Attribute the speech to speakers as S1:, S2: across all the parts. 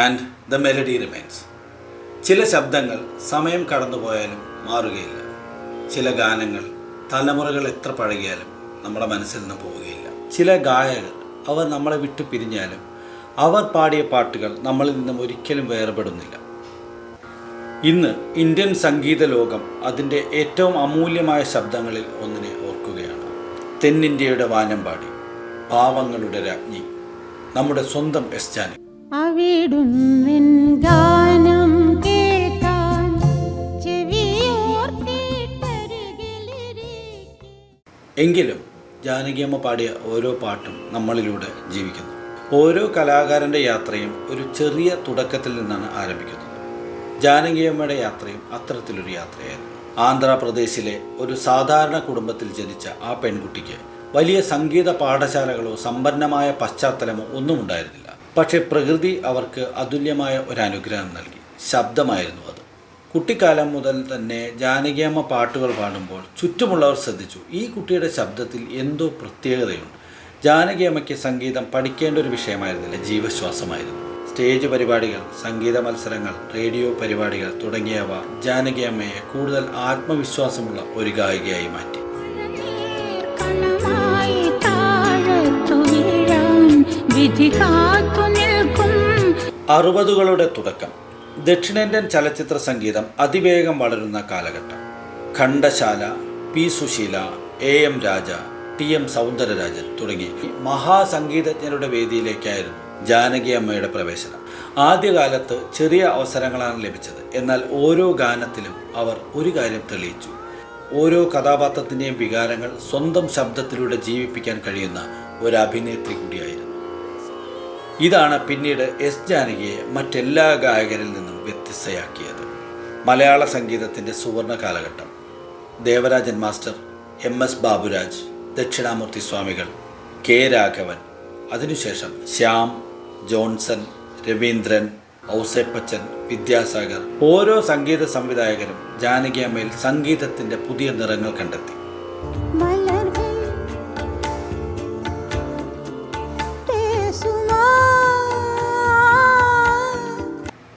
S1: And the melody remains. ചില ശബ്ദങ്ങൾ സമയം കടന്നുപോയാലും മാറുകയില്ല. ചില ഗാനങ്ങൾ തലമുറകൾ എത്ര പഴകിയാലും നമ്മുടെ മനസ്സിൽ നിന്ന് പോവുകയില്ല. ചില ഗായകർ അവർ നമ്മളെ വിട്ടു പിരിഞ്ഞാലും അവർ പാടിയ പാട്ടുകൾ നമ്മളിൽ നിന്നും ഒരിക്കലും വേർപെടുന്നില്ല. ഇന്ന് ഇന്ത്യൻ സംഗീത ലോകം അതിൻ്റെ ഏറ്റവും അമൂല്യമായ ശബ്ദങ്ങളിൽ ഒന്നിനെ ഓർക്കുകയാണ്. തെന്നിന്ത്യയുടെ വാനമ്പാടി, ഭാവങ്ങളുടെ രാജ്ഞി, നമ്മുടെ സ്വന്തം എസ് ജാനകി. എങ്കിലും ജാനകിയമ്മ പാടിയ ഓരോ പാട്ടും നമ്മളിലൂടെ ജീവിക്കുന്നു. ഓരോ കലാകാരൻ്റെ യാത്രയും ഒരു ചെറിയ തുടക്കത്തിൽ നിന്നാണ് ആരംഭിക്കുന്നത്. ജാനകിയമ്മയുടെ യാത്രയും അത്തരത്തിലൊരു യാത്രയായിരുന്നു. ആന്ധ്രാപ്രദേശിലെ ഒരു സാധാരണ കുടുംബത്തിൽ ജനിച്ച ആ പെൺകുട്ടിക്ക് വലിയ സംഗീത പാഠശാലകളോ സമ്പന്നമായ പശ്ചാത്തലമോ ഒന്നും ഉണ്ടായിരുന്നില്ല. പക്ഷേ പ്രകൃതി അവർക്ക് അതുല്യമായ ഒരു അനുഗ്രഹം നൽകി. ശബ്ദമായിരുന്നു അത്. കുട്ടിക്കാലം മുതൽ തന്നെ ജാനകിയമ്മ പാട്ടുകൾ പാടുമ്പോൾ ചുറ്റുമുള്ളവർ ശ്രദ്ധിച്ചു, ഈ കുട്ടിയുടെ ശബ്ദത്തിൽ എന്തോ പ്രത്യേകതയുണ്ട്. ജാനകിയമ്മയ്ക്ക് സംഗീതം പഠിക്കേണ്ട ഒരു വിഷയമായിരുന്നില്ല, ജീവശ്വാസമായിരുന്നു. സ്റ്റേജ് പരിപാടികൾ, സംഗീത മത്സരങ്ങൾ, റേഡിയോ പരിപാടികൾ തുടങ്ങിയവ ജാനകിയമ്മയെ കൂടുതൽ ആത്മവിശ്വാസമുള്ള ഒരു ഗായികയായി മാറ്റി. 60കളുടെ തുടക്കം. ദക്ഷിണേന്ത്യൻ ചലച്ചിത്ര സംഗീതം അതിവേഗം വളരുന്ന കാലഘട്ടം. ഘണ്ടശാല, പി സുശീല, എം രാജ, ടി സൗന്ദരരാജൻ തുടങ്ങി മഹാസംഗീതജ്ഞരുടെ വേദിയിലേക്കായിരുന്നു ജാനകിയമ്മയുടെ പ്രവേശനം. ആദ്യകാലത്ത് ചെറിയ അവസരങ്ങളാണ് ലഭിച്ചത്. എന്നാൽ ഓരോ ഗാനത്തിലും അവർ ഒരു കാര്യം തെളിയിച്ചു. ഓരോ കഥാപാത്രത്തിൻ്റെയും വികാരങ്ങൾ സ്വന്തം ശബ്ദത്തിലൂടെ ജീവിപ്പിക്കാൻ കഴിയുന്ന ഒരു അഭിനേത്രി കൂടിയായിരുന്നു. ഇതാണ് പിന്നീട് എസ് ജാനകിയെ മറ്റെല്ലാ ഗായകരിൽ നിന്നും വ്യത്യസ്തയാക്കിയത്. മലയാള സംഗീതത്തിൻ്റെ സുവർണ കാലഘട്ടം. ദേവരാജൻ മാസ്റ്റർ, MS ബാബുരാജ്, ദക്ഷിണാമൂർത്തി സ്വാമികൾ, കെ രാഘവൻ, അതിനുശേഷം ശ്യാം, ജോൺസൺ, രവീന്ദ്രൻ, ഔസേപ്പച്ചൻ, വിദ്യാസാഗർ. ഓരോ സംഗീത സംവിധായകരും ജാനകിയമ്മയിൽ സംഗീതത്തിൻ്റെ പുതിയ നിറങ്ങൾ കണ്ടെത്തി.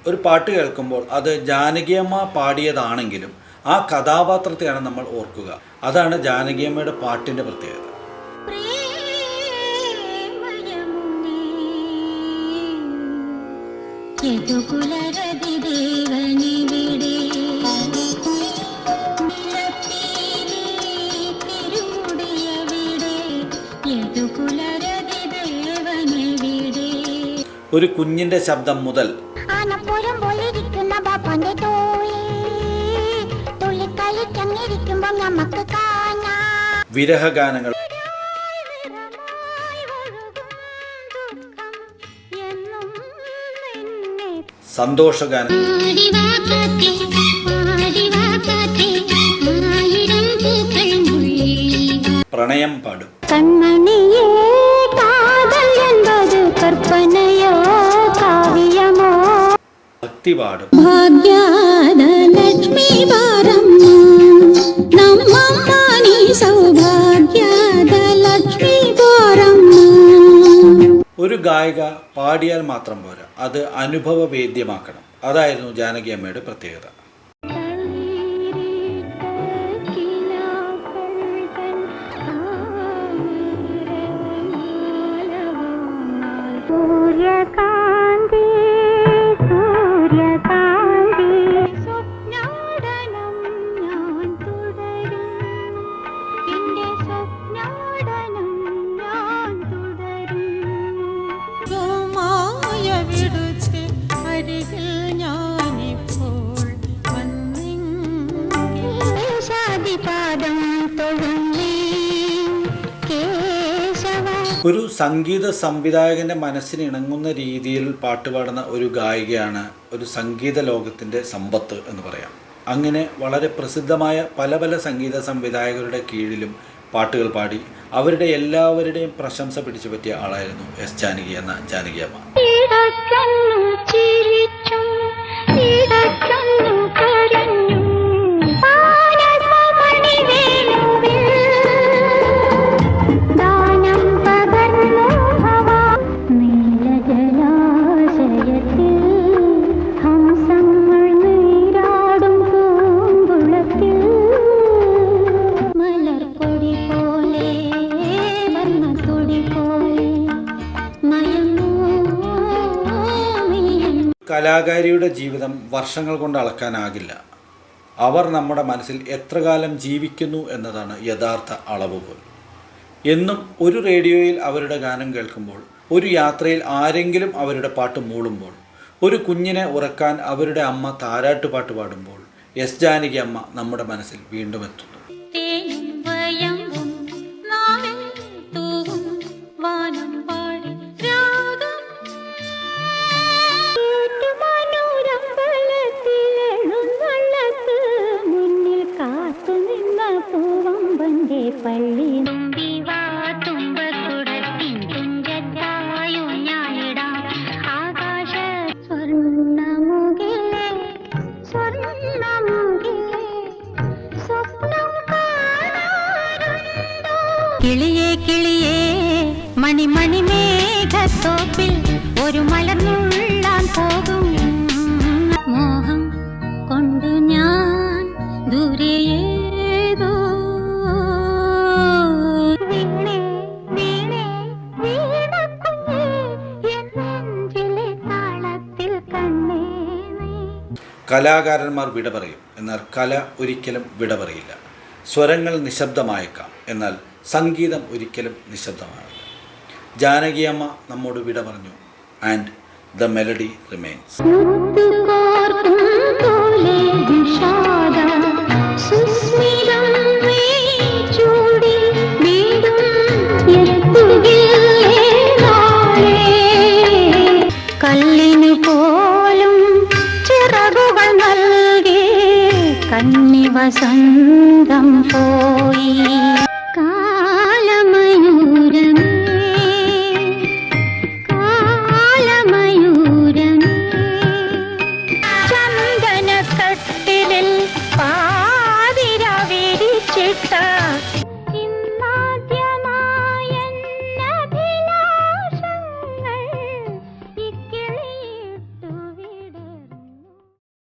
S1: ഒരു പാട്ട് കേൾക്കുമ്പോൾ അത് ജാനകിയമ്മ പാടിയതാണെങ്കിലും ആ കഥാപാത്രത്തെയാണ് നമ്മൾ ഓർക്കുക. അതാണ് ജാനകിയമ്മയുടെ പാട്ടിൻ്റെ പ്രത്യേകത. ഒരു കുഞ്ഞിൻ്റെ ശബ്ദം മുതൽ വിരഹഗാനങ്ങൾ, സന്തോഷഗാനങ്ങൾ, പ്രണയം പാടും. ഭക്തി പാടും. ഒരു ഗായിക പാടിയാൽ മാത്രം പോരാ, അത് അനുഭവവേദ്യമാക്കണം. അതായിരുന്നു ജാനകിയമ്മയുടെ പ്രത്യേകത. ഒരു സംഗീത സംവിധായകൻ്റെ മനസ്സിന് ഇണങ്ങുന്ന രീതിയിൽ പാട്ടുപാടുന്ന ഒരു ഗായികയാണ് ഒരു സംഗീത ലോകത്തിൻ്റെ സമ്പത്ത് എന്ന് പറയാം. അങ്ങനെ വളരെ പ്രസിദ്ധമായ പല പല സംഗീത സംവിധായകരുടെ കീഴിലും പാട്ടുകൾ പാടി അവരുടെ എല്ലാവരുടെയും പ്രശംസ പിടിച്ചു പറ്റിയ ആളായിരുന്നു എസ് ജാനകി എന്ന ജാനകിയമ്മ.
S2: നീലജലാശയത്തിൽ
S1: കലാകാരിയുടെ ജീവിതം വർഷങ്ങൾ കൊണ്ട് അളക്കാനാകില്ല. അവർ നമ്മുടെ മനസ്സിൽ എത്ര കാലം ജീവിക്കുന്നു എന്നതാണ് യഥാർത്ഥ അളവുകോൽ. എന്നും ഒരു റേഡിയോയിൽ അവരുടെ ഗാനം കേൾക്കുമ്പോൾ, ഒരു യാത്രയിൽ ആരെങ്കിലും അവരുടെ പാട്ട് മൂളുമ്പോൾ, ഒരു കുഞ്ഞിനെ ഉറക്കാൻ അവരുടെ അമ്മ താരാട്ടുപാട്ട് പാടുമ്പോൾ എസ് ജാനകി അമ്മ നമ്മുടെ മനസ്സിൽ വീണ്ടും എത്തുന്നു.
S2: കിളിയേ കിളിയേ മണിമണി മേഘത്തോപ്പിൽ ഒരു മലർന്നുള്ളാൻ പോകും മോഹം കൊണ്ടു ഞാൻ ദൂരെയേതോ
S1: കലാകാരന്മാർ വിട പറയും, എന്നാൽ കല ഒരിക്കലും വിട പറയില്ല. സ്വരങ്ങൾ നിശബ്ദമായേക്കാം, എന്നാൽ സംഗീതം ഒരിക്കലും നിശബ്ദമാകില്ല. ജാനകിയമ്മ നമ്മോട് വിട പറഞ്ഞു. And the melody remains.
S2: കല്ലിനു പോലും ചിറകുകൾ നൽകി കന്നി വസന്തം പോയി.